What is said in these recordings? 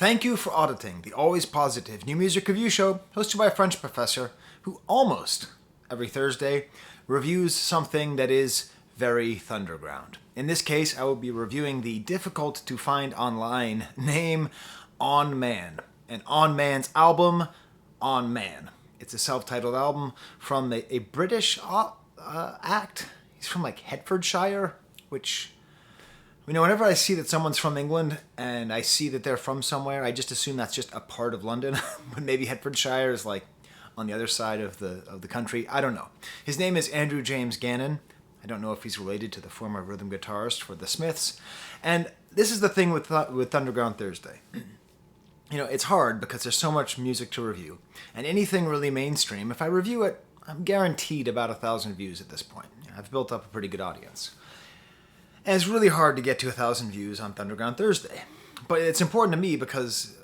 Thank you for auditing the always positive new music review show hosted by a French professor who almost every Thursday reviews something that is very Thunderground. In this case, I will be reviewing the difficult to find online name On Man, and On Man's album, On Man. It's a self-titled album from a British act. He's from like Hertfordshire, which, you know, whenever I see that someone's from England and I see that they're from somewhere, I just assume that's just a part of London. But maybe Hertfordshire is like on the other side of the country. I don't know. His name is Andrew James Gannon. I don't know if he's related to the former rhythm guitarist for the Smiths. And this is the thing with Thunderground Thursday. You know, it's hard because there's so much music to review. And anything really mainstream, if I review it, I'm guaranteed about 1,000 views at this point. I've built up a pretty good audience. And it's really hard to get to 1,000 views on Thunderground Thursday. But it's important to me because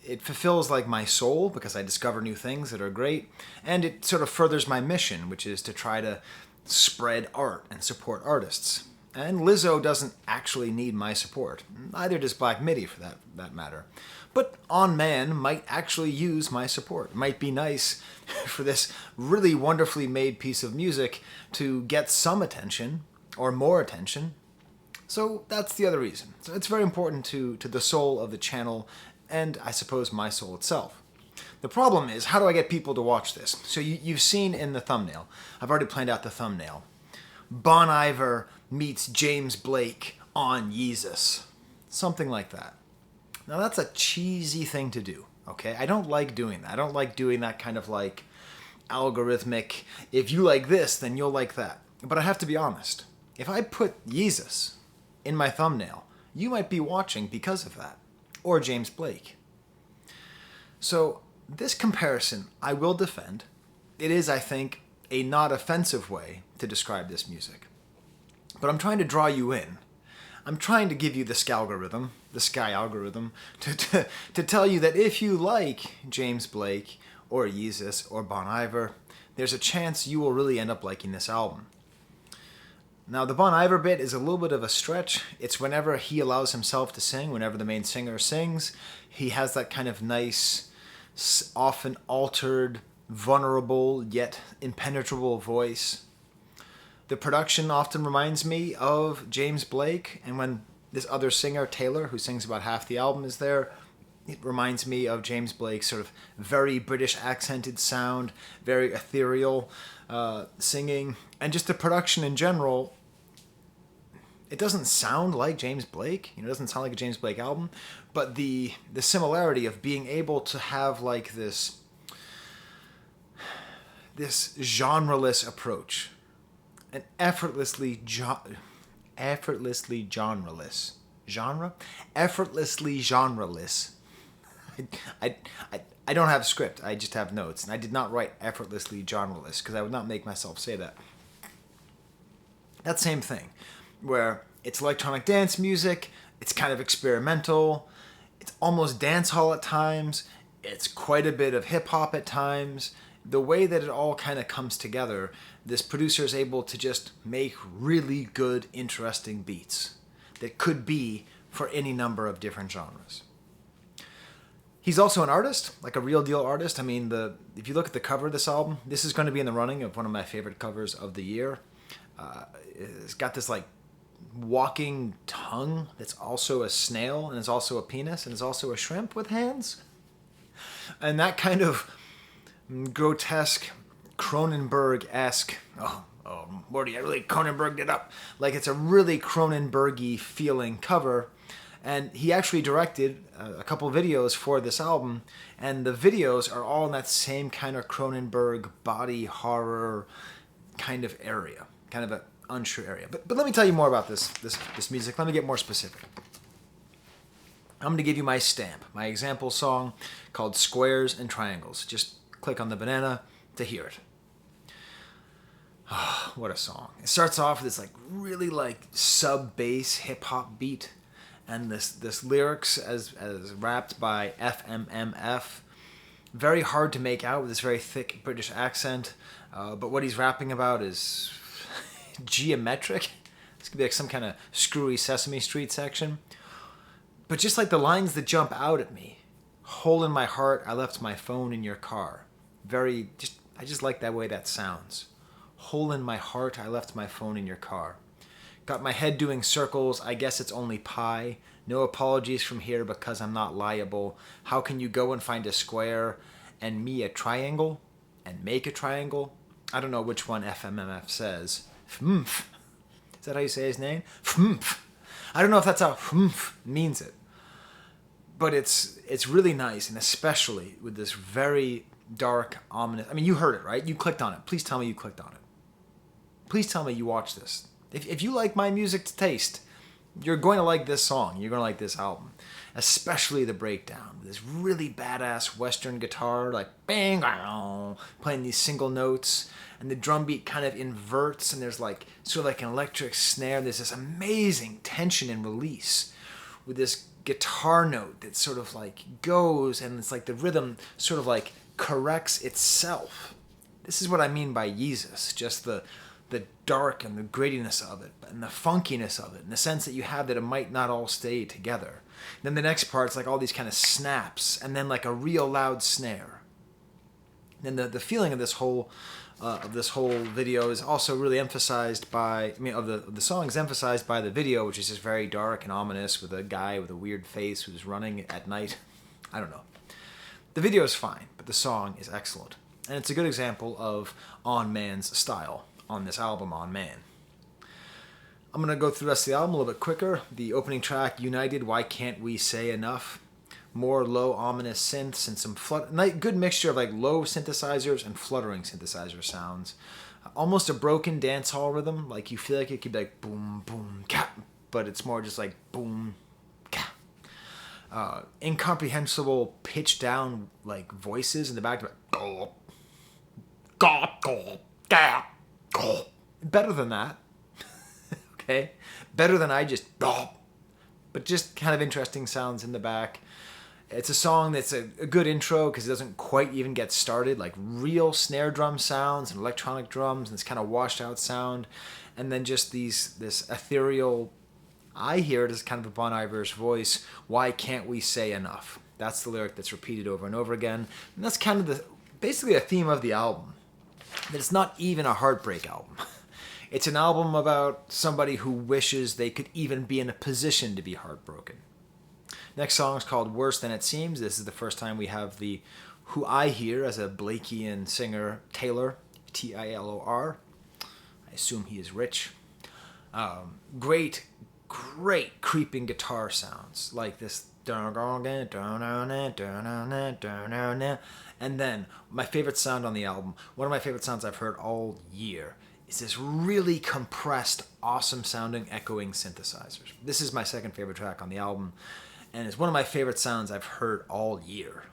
it fulfills like my soul, because I discover new things that are great. And it sort of furthers my mission, which is to try to spread art and support artists. And Lizzo doesn't actually need my support. Neither does Black Midi, for that matter. But On Man might actually use my support. It might be nice for this really wonderfully made piece of music to get some attention, or more attention. So that's the other reason. So it's very important to the soul of the channel, and I suppose my soul itself. The problem is, how do I get people to watch this? So you've seen in the thumbnail, I've already planned out the thumbnail, Bon Iver meets James Blake on Yeezus. Something like that. Now that's a cheesy thing to do, okay? I don't like doing that. I don't like doing that kind of like algorithmic, if you like this, then you'll like that. But I have to be honest. If I put Yeezus in my thumbnail, you might be watching because of that. Or James Blake. So this comparison I will defend. It is, I think, a not offensive way to describe this music. But I'm trying to draw you in. I'm trying to give you the sky algorithm, to tell you that if you like James Blake or Yeezus or Bon Iver, there's a chance you will really end up liking this album. Now, the Bon Iver bit is a little bit of a stretch. It's whenever he allows himself to sing, whenever the main singer sings, he has that kind of nice, often altered, vulnerable, yet impenetrable voice. The production often reminds me of James Blake, and when this other singer, Taylor, who sings about half the album, is there, it reminds me of James Blake's sort of very British accented sound, very ethereal singing, and just the production in general. It doesn't sound like James Blake, it doesn't sound like a James Blake album, but the similarity of being able to have like this genreless approach, an effortlessly genreless. I don't have a script, I just have notes, and I did not write effortlessly genreless because I would not make myself say that. That same thing, where it's electronic dance music, it's kind of experimental, it's almost dance hall at times, it's quite a bit of hip hop at times. The way that it all kind of comes together, this producer is able to just make really good, interesting beats that could be for any number of different genres. He's also an artist, like a real deal artist. I mean, if you look at the cover of this album, this is going to be in the running of one of my favorite covers of the year. It's got this like walking tongue that's also a snail, and it's also a penis, and it's also a shrimp with hands. And that kind of grotesque, Cronenberg-esque, oh, Morty, I really Cronenberged it up. Like, it's a really Cronenberg-y feeling cover. And he actually directed a couple videos for this album, and the videos are all in that same kind of Cronenberg body horror kind of area, kind of an unsure area. But let me tell you more about this music. Let me get more specific. I'm going to give you my stamp, my example song called Squares and Triangles. Just click on the banana to hear it. Oh, what a song. It starts off with this like really like sub-bass hip-hop beat, and this lyrics as rapped by FMMF. Very hard to make out with this very thick British accent, but what he's rapping about is geometric. This could be like some kind of screwy Sesame Street section. But just like the lines that jump out at me, Hole in my heart, I left my phone in your car. I just like that way that sounds. Hole in my heart, I left my phone in your car. Got my head doing circles, I guess it's only pi. No apologies from here because I'm not liable. How can you go and find a square and me a triangle and make a triangle? I don't know which one FMMF says. Fmf. Is that how you say his name? Fmf. I don't know if that's how fmf means it. But it's really nice, and especially with this very dark, ominous... I mean, you heard it, right? You clicked on it. Please tell me you clicked on it. Please tell me you watched this. If you like my music taste, you're going to like this song. You're going to like this album. Especially the breakdown. This really badass Western guitar, like bang, playing these single notes. And the drum beat kind of inverts, and there's like sort of like an electric snare. There's this amazing tension and release with this guitar note that sort of like goes, and it's like the rhythm sort of like corrects itself. This is what I mean by Yeezus, just the dark and the grittiness of it and the funkiness of it, and the sense that you have that it might not all stay together. Then the next part's like all these kind of snaps, and then like a real loud snare. Then the feeling of this whole video is also really emphasized by, the song is emphasized by the video, which is just very dark and ominous with a guy with a weird face who's running at night. I don't know. The video is fine, but the song is excellent. And it's a good example of On Man's style on this album, On Man. I'm going to go through the rest of the album a little bit quicker. The opening track, United, Why Can't We Say Enough? More low, ominous synths and some good mixture of like low synthesizers and fluttering synthesizer sounds. Almost a broken dance hall rhythm. Like you feel like it could be like boom, boom, ka, but it's more just like boom, ka. Incomprehensible pitch down like voices in the back. Better than that. Okay? Better than I just... But just kind of interesting sounds in the back. It's a song that's a good intro because it doesn't quite even get started. Like real snare drum sounds and electronic drums and this kind of washed out sound. And then just this ethereal... I hear it as kind of a Bon Iver's voice. Why can't we say enough? That's the lyric that's repeated over and over again. And that's kind of basically a theme of the album. That it's not even a heartbreak album. It's an album about somebody who wishes they could even be in a position to be heartbroken. Next song is called Worse Than It Seems. This is the first time we have who I hear as a Blakean singer, Taylor, T-I-L-O-R. I assume he is rich. Great creeping guitar sounds, like this. And then my favorite sound on the album, one of my favorite sounds I've heard all year, is this really compressed, awesome sounding echoing synthesizers. This is my second favorite track on the album, and it's one of my favorite sounds I've heard all year.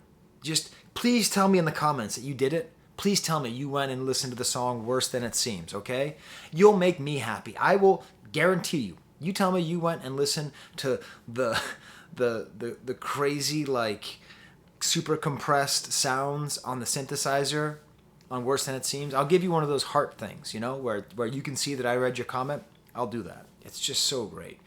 Just please tell me in the comments that you did it. Please tell me you went and listened to the song Worse Than It Seems, okay? You'll make me happy. I will guarantee you. You tell me you went and listened to the crazy, like, super compressed sounds on the synthesizer on Worse Than It Seems. I'll give you one of those heart things, where you can see that I read your comment. I'll do that. It's just so great.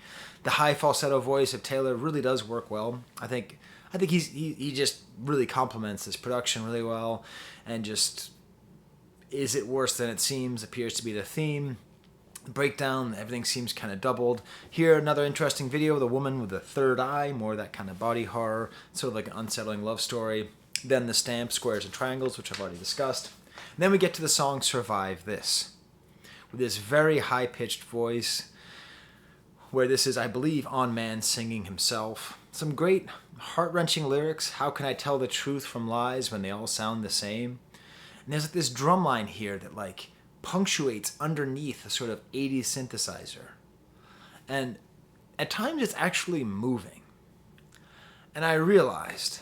The high falsetto voice of Taylor really does work well. I think he just really complements this production really well, and just is it worse than it seems appears to be the theme. Breakdown, everything seems kind of doubled. Here, another interesting video, the woman with the third eye, more of that kind of body horror, sort of like an unsettling love story. Then the stamp, squares, and triangles, which I've already discussed. And then we get to the song Survive This, with this very high-pitched voice, where this is, I believe, On Man singing himself. Some great heart-wrenching lyrics. How can I tell the truth from lies when they all sound the same? And there's like this drum line here that like punctuates underneath a sort of 80s synthesizer. And at times it's actually moving. And I realized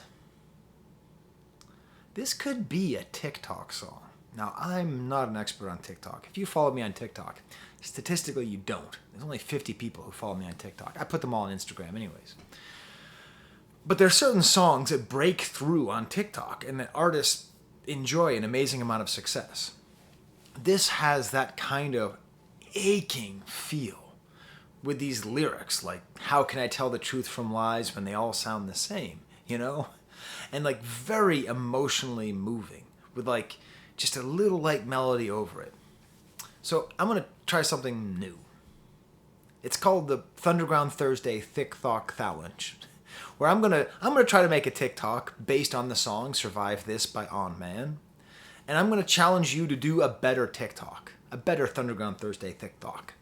this could be a TikTok song. Now, I'm not an expert on TikTok. If you follow me on TikTok, statistically you don't. There's only 50 people who follow me on TikTok. I put them all on Instagram anyways. But there are certain songs that break through on TikTok and that artists enjoy an amazing amount of success. This has that kind of aching feel with these lyrics, like, how can I tell the truth from lies when they all sound the same, and like very emotionally moving with like just a little light melody over it. So I'm gonna try something new. It's called the Thunderground Thursday Thik, Thok, Thallenge, where I'm gonna try to make a TikTok based on the song "Survive This" by On Man, and I'm gonna challenge you to do a better TikTok, a better Thunderground Thursday Thik Thok.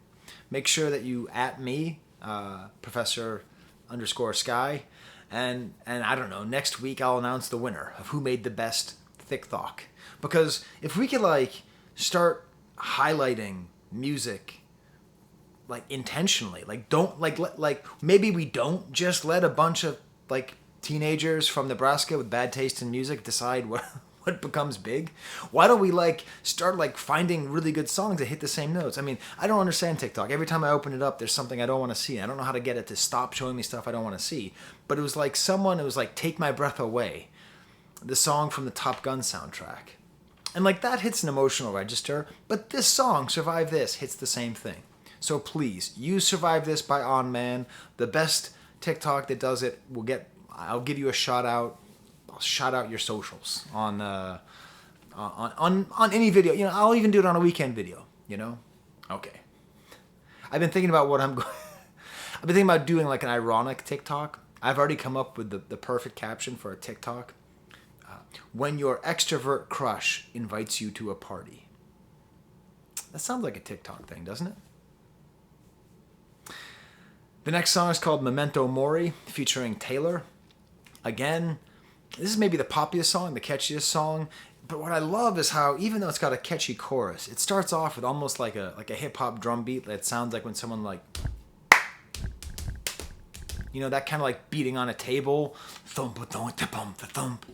Make sure that you at me, Professor_Sky, and I don't know. Next week I'll announce the winner of who made the best Thik Thok, because if we could like start highlighting music like intentionally, like don't like maybe we don't just let a bunch of like teenagers from Nebraska with bad taste in music decide what becomes big. Why don't we like start like finding really good songs that hit the same notes? I mean, I don't understand TikTok. Every time I open it up, there's something I don't want to see. I don't know how to get it to stop showing me stuff I don't want to see. But it was like Take My Breath Away, the song from the Top Gun soundtrack. And like that hits an emotional register, but this song, Survive This, hits the same thing. So please, use Survive This by On Man. The best TikTok that does it I'll give you a shout out. I'll shout out your socials on any video. You know, I'll even do it on a weekend video, you know? Okay. I've been thinking about I've been thinking about doing like an ironic TikTok. I've already come up with the perfect caption for a TikTok. When your extrovert crush invites you to a party. That sounds like a TikTok thing, doesn't it? The next song is called Memento Mori, featuring Taylor. Again, this is maybe the poppiest song, the catchiest song. But what I love is how, even though it's got a catchy chorus, it starts off with almost like a hip hop drum beat that sounds like when someone like, you know, that kind of like beating on a table. Thump, thump, thump, thump.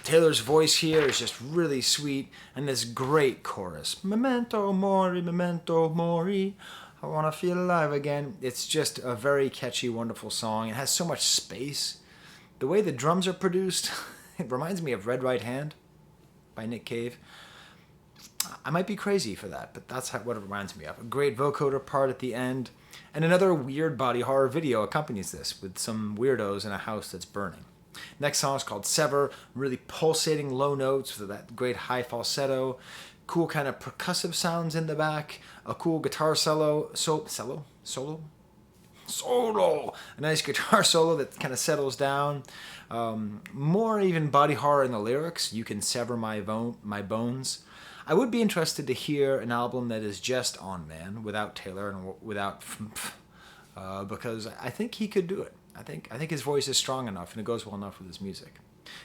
Taylor's voice here is just really sweet, and this great chorus. Memento mori, I want to feel alive again. It's just a very catchy, wonderful song. It has so much space. The way the drums are produced, it reminds me of Red Right Hand by Nick Cave. I might be crazy for that, but that's what it reminds me of. A great vocoder part at the end, and another weird body horror video accompanies this with some weirdos in a house that's burning. Next song is called Sever, really pulsating low notes with that great high falsetto, cool kind of percussive sounds in the back, a cool guitar solo, a nice guitar solo that kind of settles down. More even body horror in the lyrics. You can sever my bones. I would be interested to hear an album that is just On Man, without Taylor and without because I think he could do it. I think his voice is strong enough and it goes well enough with his music.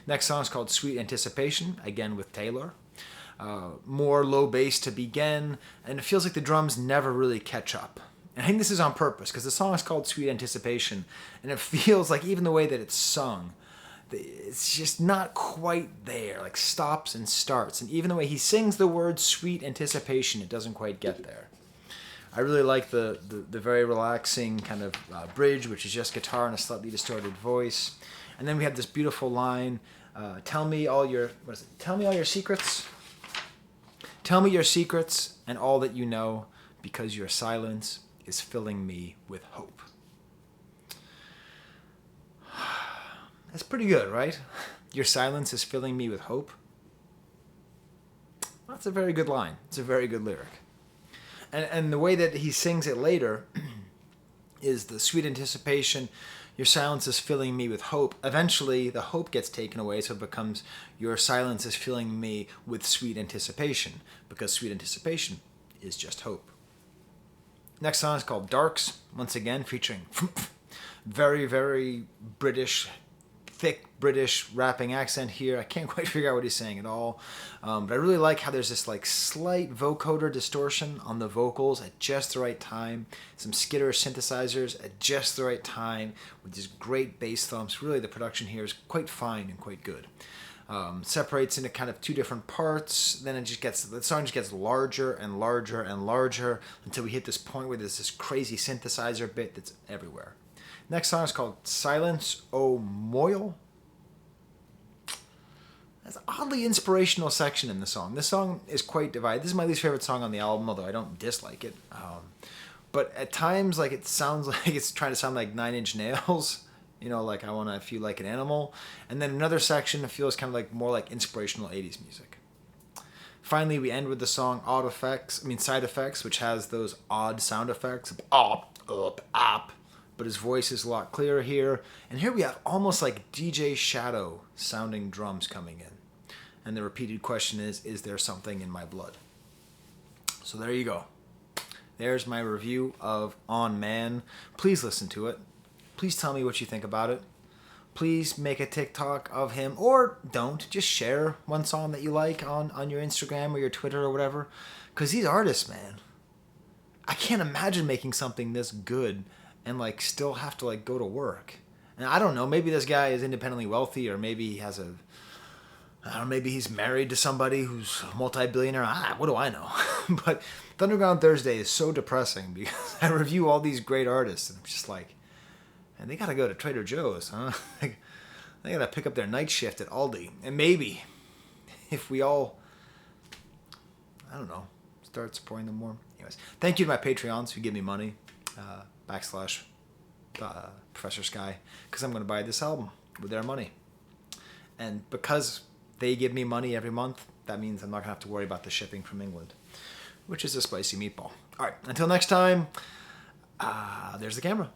Next song is called Sweet Anticipation, again with Taylor. More low bass to begin, and it feels like the drums never really catch up. And I think this is on purpose, because the song is called Sweet Anticipation, and it feels like even the way that it's sung, it's just not quite there, like stops and starts. And even the way he sings the word Sweet Anticipation, it doesn't quite get there. I really like the very relaxing kind of bridge, which is just guitar and a slightly distorted voice. And then we have this beautiful line, tell me all your secrets. Tell me your secrets and all that you know, because your silence is filling me with hope. That's pretty good, right? Your silence is filling me with hope. That's a very good line. It's a very good lyric. And the way that he sings it later is the sweet anticipation. Your silence is filling me with hope. Eventually, the hope gets taken away, so it becomes your silence is filling me with sweet anticipation, because sweet anticipation is just hope. Next song is called Darks, once again featuring very, very British, thick British rapping accent here. I can't quite figure out what he's saying at all. But I really like how there's this like slight vocoder distortion on the vocals at just the right time. Some skitterish synthesizers at just the right time with these great bass thumps. Really, the production here is quite fine and quite good. Separates into kind of two different parts. Then the song just gets larger and larger and larger until we hit this point where there's this crazy synthesizer bit that's everywhere. Next song is called Silence O Moil. That's an oddly inspirational section in the song. This song is quite divided. This is my least favorite song on the album, although I don't dislike it. But at times, like it sounds like it's trying to sound like Nine Inch Nails, You know, like I want to feel like an animal. And then another section feels kind of like more like inspirational 80s music. Finally, we end with the song Side Effects, which has those odd sound effects. Op, up, op. But his voice is a lot clearer here. And here we have almost like DJ Shadow sounding drums coming in. And the repeated question is there something in my blood? So there you go. There's my review of On Man. Please listen to it. Please tell me what you think about it. Please make a TikTok of him, or don't. Just share one song that you like on your Instagram or your Twitter or whatever. Because these artists, man, I can't imagine making something this good and like still have to like go to work. And I don't know, maybe this guy is independently wealthy, or maybe he has maybe he's married to somebody who's a multi-billionaire. What do I know? But Thunderground Thursday is so depressing because I review all these great artists and I'm just like, and they gotta go to Trader Joe's, huh? They gotta pick up their night shift at Aldi. And maybe if we all, I don't know, start supporting them more. Anyways, thank you to my Patreons who give me money, / Professor Sky, because I'm gonna buy this album with their money. And because they give me money every month, that means I'm not gonna have to worry about the shipping from England, which is a spicy meatball. All right, until next time, there's the camera.